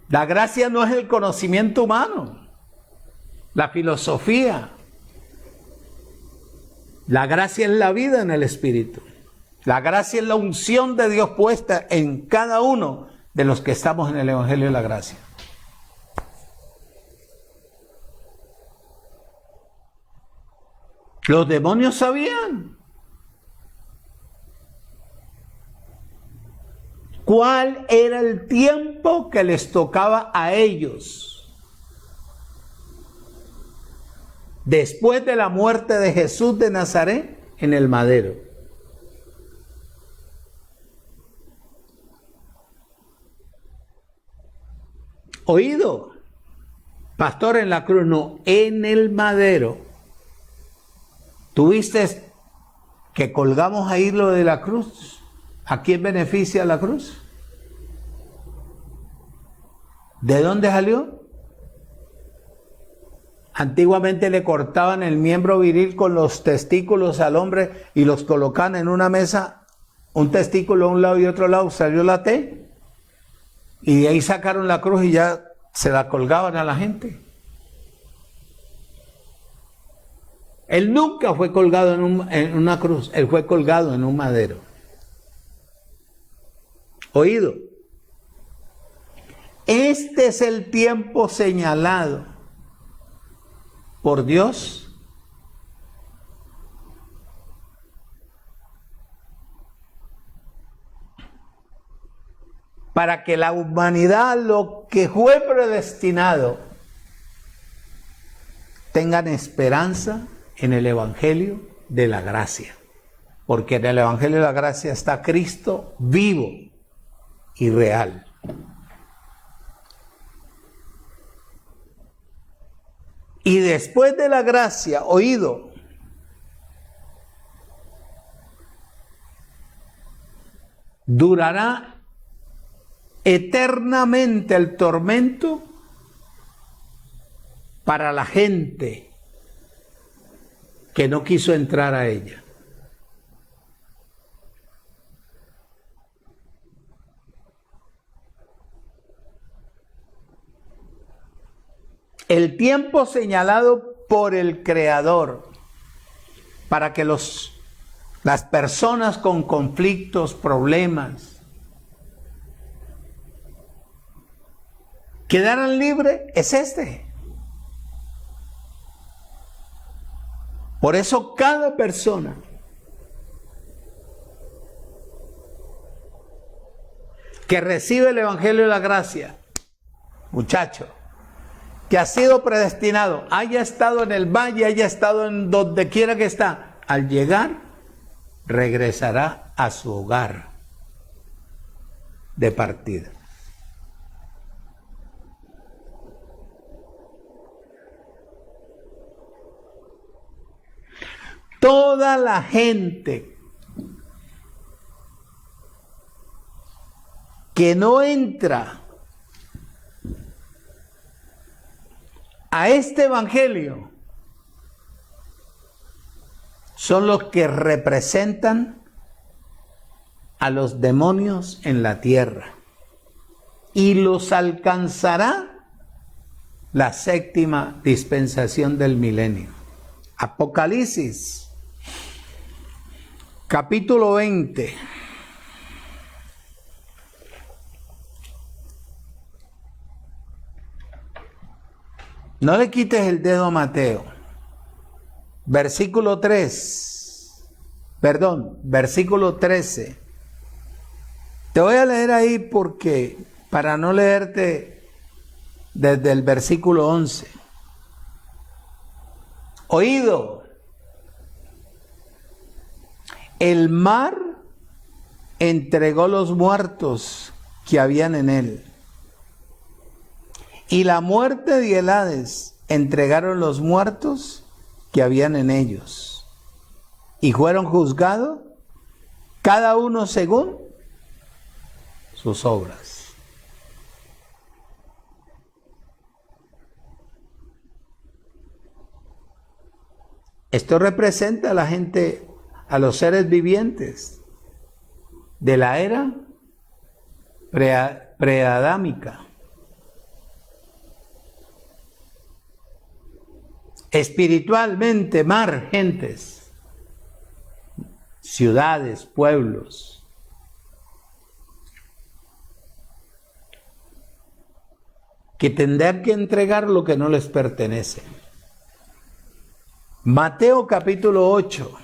La gracia no es el conocimiento humano, la filosofía. La gracia es la vida en el Espíritu. La gracia es la unción de Dios puesta en cada uno de los que estamos en el evangelio de la gracia. Los demonios sabían cuál era el tiempo que les tocaba a ellos después de la muerte de Jesús de Nazaret en el madero. Oído, pastor, en la cruz, no, en el madero. ¿Tuviste que colgamos ahí lo de la cruz? ¿A quién beneficia la cruz? ¿De dónde salió? Antiguamente le cortaban el miembro viril con los testículos al hombre y los colocaban en una mesa, un testículo a un lado y otro lado, salió la T, y de ahí sacaron la cruz y ya se la colgaban a la gente. Él nunca fue colgado en una cruz, él fue colgado en un madero. Oído, este es el tiempo señalado por Dios para que la humanidad, lo que fue predestinado, tengan esperanza en el evangelio de la gracia. Porque en el evangelio de la gracia está Cristo vivo y real. Y después de la gracia, oído, durará eternamente el tormento para la gente que no quiso entrar a ella. El tiempo señalado por el Creador para que las personas con conflictos, problemas, quedaran libres es este. Por eso cada persona que recibe el evangelio de la gracia, muchacho, que ha sido predestinado, haya estado en el valle, haya estado en donde quiera que está, al llegar regresará a su hogar de partida. toda la gente que no entra a este evangelio son los que representan a los demonios en la tierra, y los alcanzará la séptima dispensación del milenio. Apocalipsis, capítulo 20. No le quites el dedo a Mateo. Versículo 13. Te voy a leer ahí porque, para no leerte desde el versículo 11. Oído, el mar entregó los muertos que habían en él, y la muerte y el Hades entregaron los muertos que habían en ellos, y fueron juzgados cada uno según sus obras. Esto representa a la gente, a los seres vivientes de la era preadámica. Espiritualmente, mar, gentes, ciudades, pueblos, que tendrán que entregar lo que no les pertenece. Mateo capítulo 8.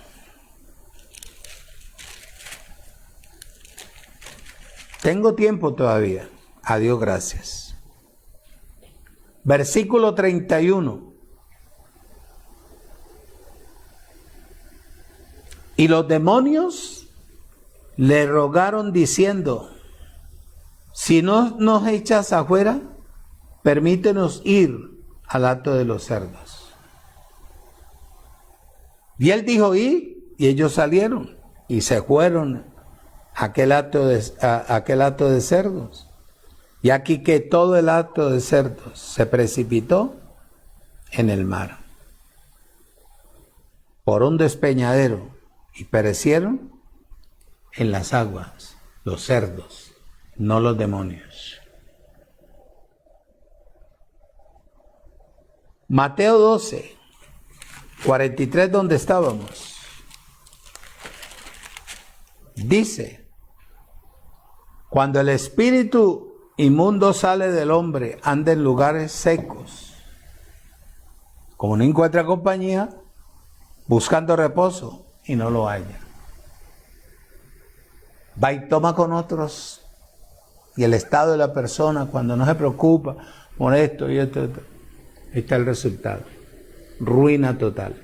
Tengo tiempo todavía. A Dios gracias. Versículo 31. Y los demonios le rogaron diciendo: si no nos echas afuera, permítenos ir al hato de los cerdos. Y él dijo: y ellos salieron y se fueron a aquel hato de cerdos. Y aquí que todo el hato de cerdos se precipitó en el mar por un despeñadero, y perecieron en las aguas los cerdos, no los demonios. Mateo 12, 43, donde estábamos, dice: cuando el espíritu inmundo sale del hombre, anda en lugares secos, como no encuentra compañía, buscando reposo y no lo halla. Va y toma con otros, y el estado de la persona, cuando no se preocupa por esto y esto, ahí está el resultado: ruina total.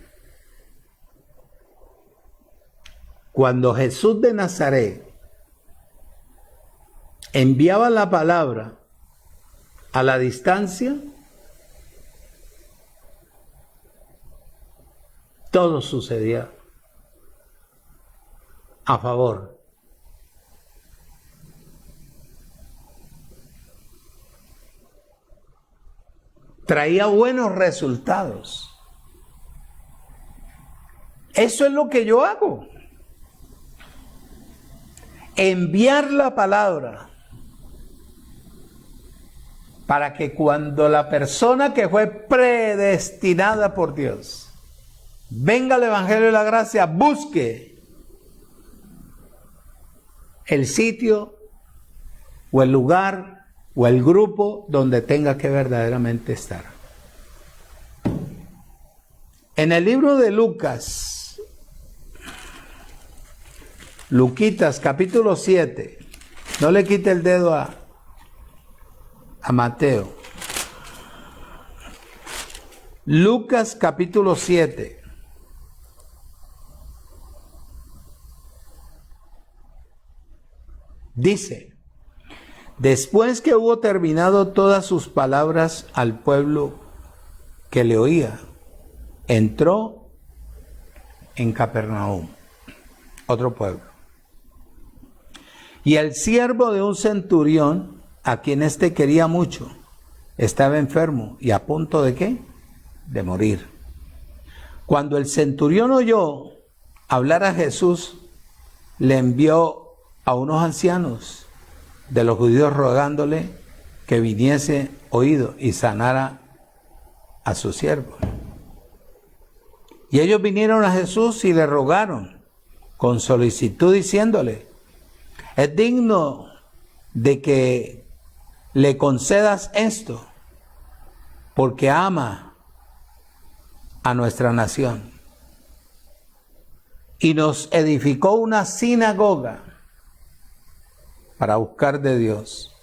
Cuando Jesús de Nazaret enviaba la palabra a la distancia, todo sucedía a favor. Traía buenos resultados. Eso es lo que yo hago. Enviar la palabra para que cuando la persona que fue predestinada por Dios venga al Evangelio de la Gracia, busque el sitio o el lugar o el grupo donde tenga que verdaderamente estar. En el libro de Lucas, Luquitas capítulo 7, no le quite el dedo a Mateo. Lucas capítulo 7. Dice: después que hubo terminado todas sus palabras al pueblo que le oía, entró en Capernaum, otro pueblo. Y el siervo de un centurión, a quien éste quería mucho, estaba enfermo y a punto de ¿qué? De morir. Cuando el centurión oyó hablar a Jesús, le envió a unos ancianos de los judíos rogándole que viniese oído y sanara a su siervo. Y ellos vinieron a Jesús y le rogaron con solicitud diciéndole: es digno de que le concedas esto, porque ama a nuestra nación. Y nos edificó una sinagoga para buscar de Dios.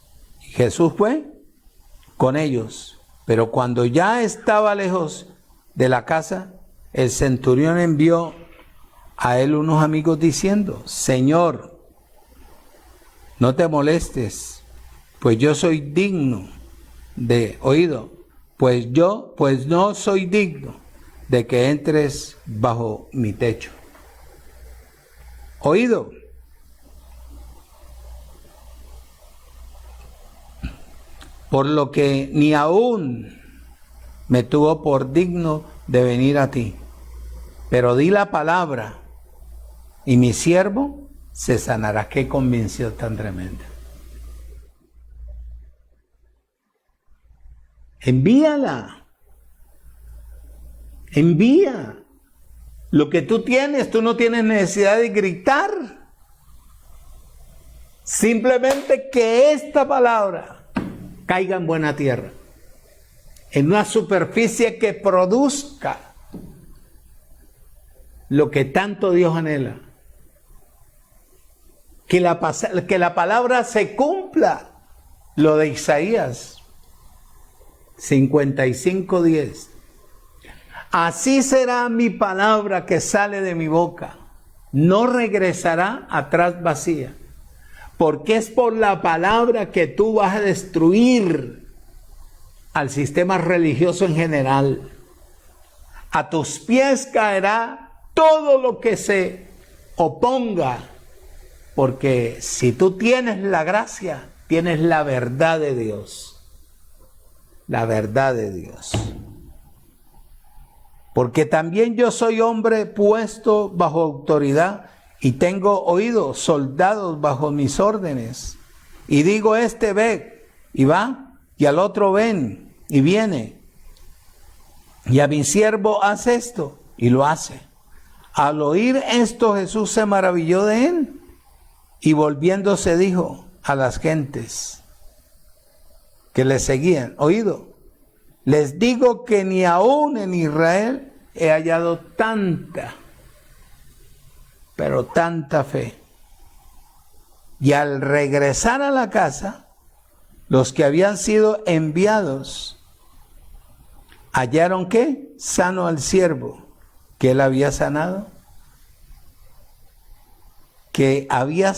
Y Jesús fue con ellos, pero cuando ya estaba lejos de la casa, el centurión envió a él unos amigos diciendo: Señor, no te molestes, pues yo soy digno de oído, pues no soy digno de que entres bajo mi techo. Oído. Por lo que ni aún me tuvo por digno de venir a ti, pero di la palabra y mi siervo se sanará. Qué convicción tan tremenda. Envíala. Envía. Lo que tú tienes, tú no tienes necesidad de gritar. Simplemente que esta palabra caiga en buena tierra, en una superficie que produzca lo que tanto Dios anhela. Que la palabra se cumpla, lo de Isaías 55:10. Así será mi palabra que sale de mi boca, no regresará atrás vacía, porque es por la palabra que tú vas a destruir al sistema religioso en general. A tus pies caerá todo lo que se oponga, porque si tú tienes la gracia, tienes la verdad de Dios. La verdad de Dios. Porque también yo soy hombre puesto bajo autoridad y tengo oídos, soldados bajo mis órdenes. Y digo, este ve y va, y al otro ven y viene. Y a mi siervo hace esto y lo hace. Al oír esto, Jesús se maravilló de él y volviéndose dijo a las gentes que le seguían: oído, les digo que ni aún en Israel he hallado tanta, pero tanta fe. Y al regresar a la casa, los que habían sido enviados hallaron ¿qué? Sano al siervo que él había sanado, que había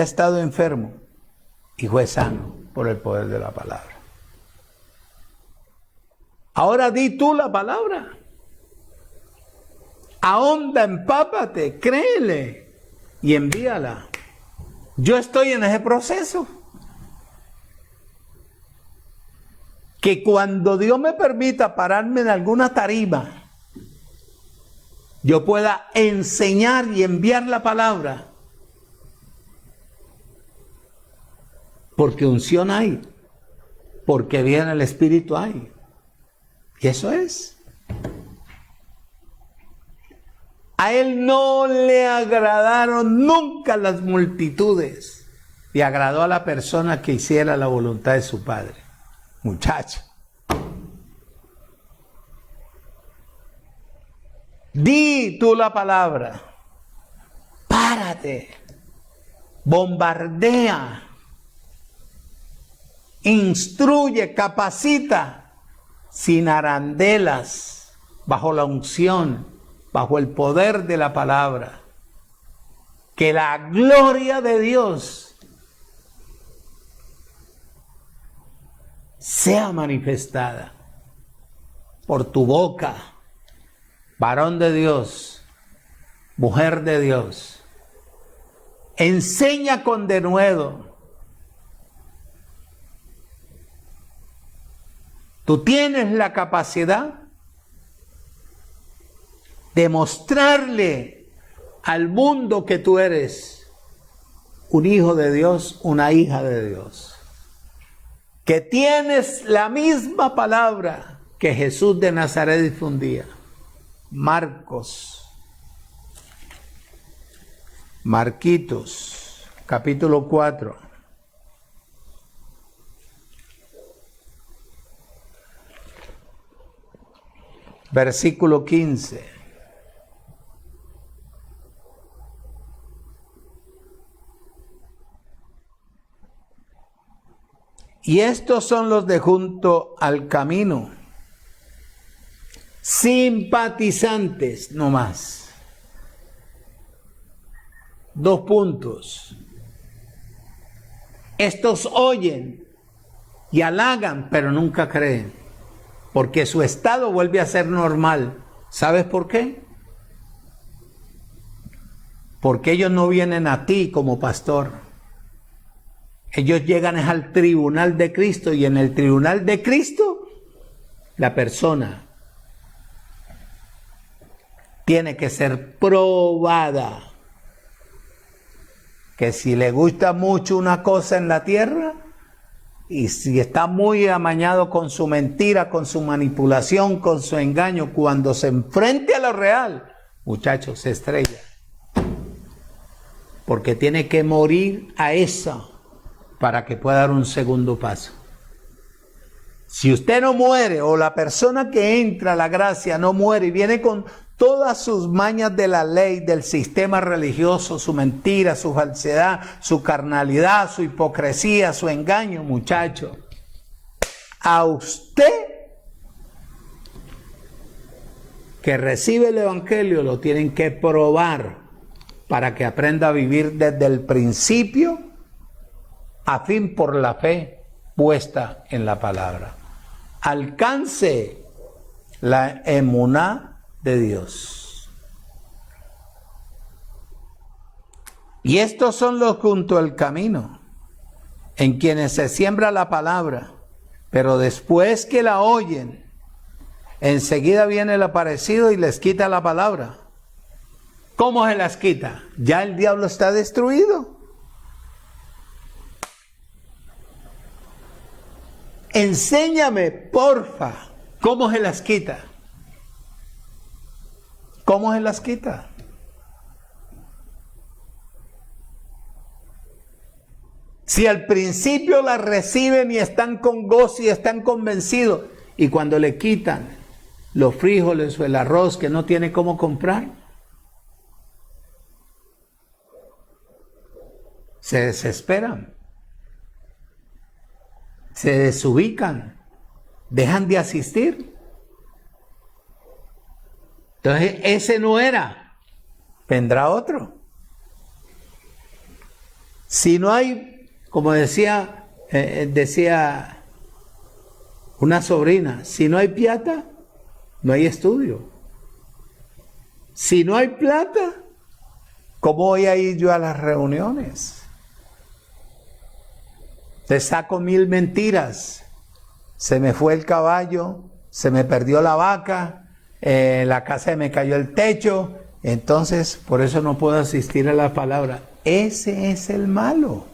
estado enfermo y fue sano por el poder de la palabra. Ahora di tú la palabra. Ahonda, empápate, créele y envíala. Yo estoy en ese proceso. Que cuando Dios me permita pararme en alguna tarima, yo pueda enseñar y enviar la palabra. Porque unción hay, porque viene el Espíritu hay. Y eso es. A él no le agradaron nunca las multitudes. Le agradó a la persona que hiciera la voluntad de su Padre. Muchacho. Di tú la palabra. Párate. Bombardea. Instruye, capacita. Sin arandelas. Bajo la unción. Bajo el poder de la palabra. Que la gloria de Dios sea manifestada por tu boca, varón de Dios, mujer de Dios, enseña con denuedo. Tú tienes la capacidad de mostrarle al mundo que tú eres un hijo de Dios, una hija de Dios, que tienes la misma palabra que Jesús de Nazaret difundía. Marquitos, capítulo 4. Versículo 15. Y estos son los de junto al camino, simpatizantes no más. 2 puntos. Estos oyen y halagan, pero nunca creen, porque su estado vuelve a ser normal. ¿Sabes por qué? Porque ellos no vienen a ti como pastor. Ellos llegan al tribunal de Cristo, y en el tribunal de Cristo la persona tiene que ser probada. Que si le gusta mucho una cosa en la tierra, y si está muy amañado con su mentira, con su manipulación, con su engaño, cuando se enfrente a lo real, muchachos, se estrella. Porque tiene que morir a eso para que pueda dar un segundo paso. Si usted no muere, o la persona que entra a la gracia no muere y viene con todas sus mañas de la ley, del sistema religioso, su mentira, su falsedad, su carnalidad, su hipocresía, su engaño, muchacho, a usted que recibe el evangelio lo tienen que probar para que aprenda a vivir desde el principio a fin por la fe puesta en la palabra. Alcance la emuná de Dios. Y estos son los junto al camino, en quienes se siembra la palabra, pero después que la oyen, enseguida viene el aparecido y les quita la palabra. ¿Cómo se las quita? Ya el diablo está destruido. Enséñame, porfa, ¿cómo se las quita? ¿Cómo se las quita? Si al principio las reciben y están con gozo y están convencidos, y cuando le quitan los frijoles o el arroz que no tiene cómo comprar, se desesperan. Se desubican, dejan de asistir. Entonces ese no era, vendrá otro. Si no hay, como decía una sobrina, si no hay plata, no hay estudio. Si no hay plata, ¿cómo voy a ir yo a las reuniones? Te saco 1000 mentiras. Se me fue el caballo, se me perdió la vaca, la casa me cayó el techo. Entonces, por eso no puedo asistir a la palabra. Ese es el malo.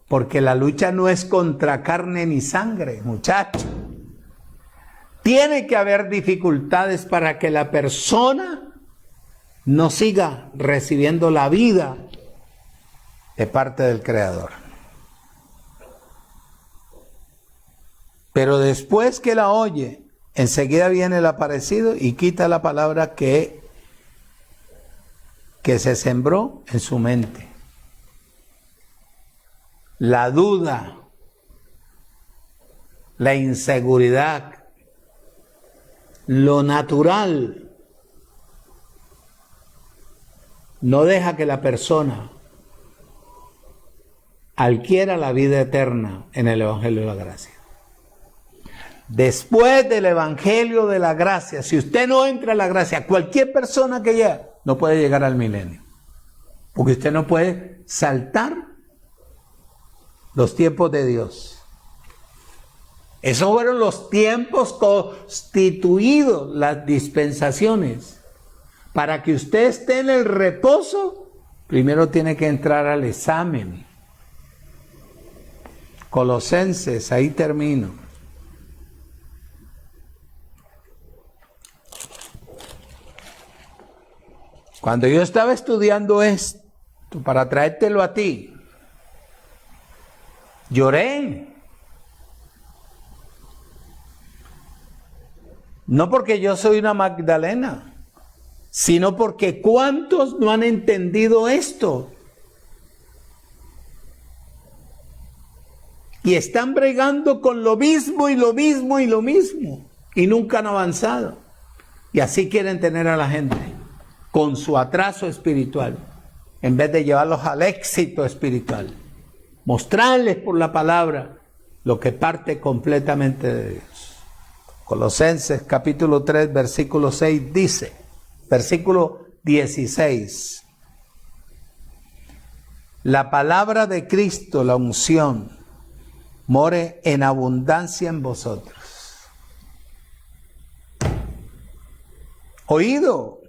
Porque la lucha no es contra carne ni sangre, muchacho. Tiene que haber dificultades para que la persona no siga recibiendo la vida de parte del Creador. Pero después que la oye, enseguida viene el aparecido y quita la palabra que se sembró en su mente. La duda, la inseguridad, lo natural, no deja que la persona adquiera la vida eterna en el Evangelio de la Gracia. Después del Evangelio de la Gracia, si usted no entra a la gracia, cualquier persona que llegue, no puede llegar al milenio. Porque usted no puede saltar los tiempos de Dios. Esos fueron los tiempos constituidos, las dispensaciones. Para que usted esté en el reposo, primero tiene que entrar al examen. Colosenses, ahí termino. Cuando yo estaba estudiando esto, para traértelo a ti, lloré. No porque yo soy una Magdalena, sino porque ¿cuántos no han entendido esto? Y están bregando con lo mismo y lo mismo y lo mismo, y nunca han avanzado. Y así quieren tener a la gente, con su atraso espiritual, en vez de llevarlos al éxito espiritual. Mostrarles por la palabra lo que parte completamente de Dios. Colosenses capítulo 3, versículo 6 dice, versículo 16, la palabra de Cristo, la unción, more en abundancia en vosotros. Oído,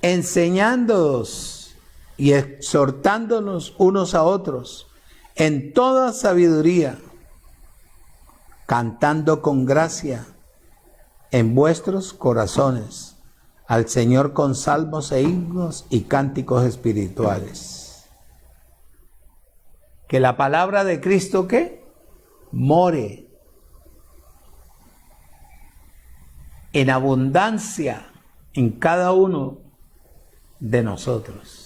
enseñándoos y exhortándonos unos a otros en toda sabiduría, cantando con gracia en vuestros corazones al Señor con salmos e himnos y cánticos espirituales. Que la palabra de Cristo, ¿qué? More en abundancia en cada uno de nosotros.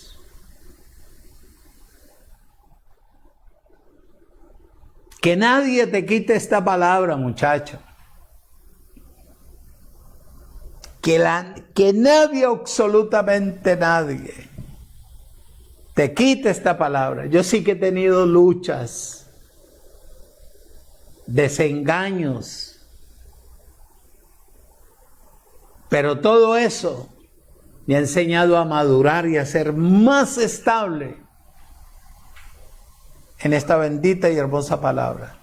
Que nadie te quite esta palabra, muchacho. Que nadie, absolutamente nadie, te quite esta palabra. Yo sí que he tenido luchas, desengaños, pero todo eso me ha enseñado a madurar y a ser más estable en esta bendita y hermosa palabra.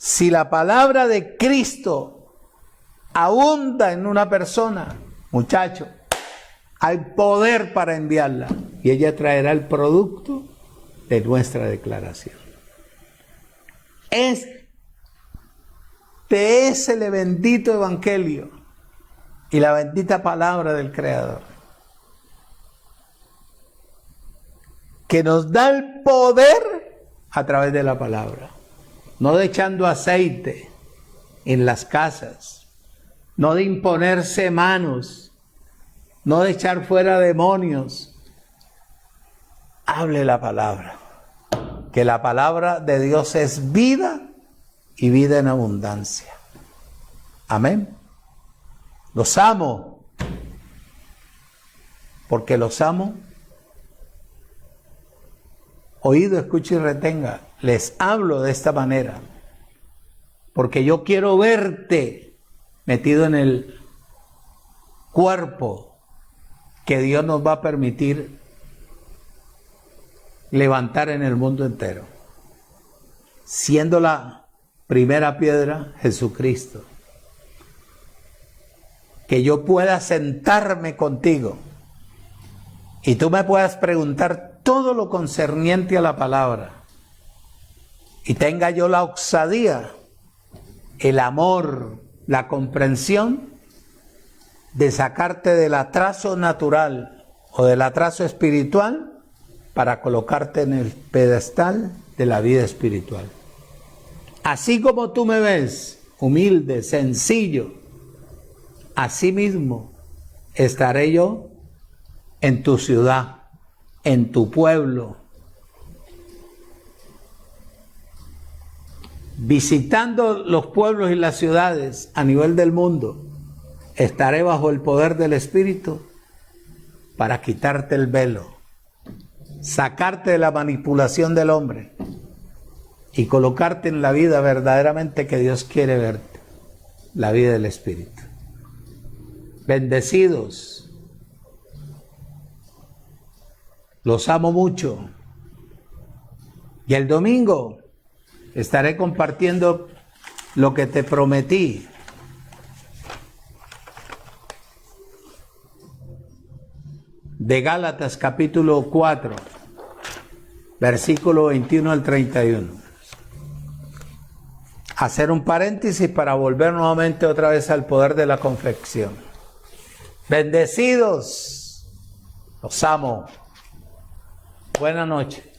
Si la palabra de Cristo abunda en una persona, muchacho, hay poder para enviarla y ella traerá el producto de nuestra declaración. Este es el bendito evangelio y la bendita palabra del Creador, que nos da el poder a través de la palabra. No de echando aceite en las casas, no de imponerse manos, no de echar fuera demonios. Hable la palabra, que la palabra de Dios es vida y vida en abundancia. Amén. Los amo, porque los amo. Oído, escuche y retenga. Les hablo de esta manera, porque yo quiero verte metido en el cuerpo que Dios nos va a permitir levantar en el mundo entero, siendo la primera piedra Jesucristo. Que yo pueda sentarme contigo y tú me puedas preguntar todo lo concerniente a la palabra, y tenga yo la osadía, el amor, la comprensión de sacarte del atraso natural o del atraso espiritual para colocarte en el pedestal de la vida espiritual. Así como tú me ves, humilde, sencillo, así mismo estaré yo en tu ciudad, en tu pueblo, visitando los pueblos y las ciudades a nivel del mundo. Estaré bajo el poder del Espíritu para quitarte el velo, sacarte de la manipulación del hombre y colocarte en la vida verdaderamente que Dios quiere verte, la vida del Espíritu. Bendecidos. Los amo mucho. Y el domingo estaré compartiendo lo que te prometí. De Gálatas capítulo 4, versículo 21 al 31. Hacer un paréntesis para volver nuevamente otra vez al poder de la confección. Bendecidos. Los amo. Buenas noches.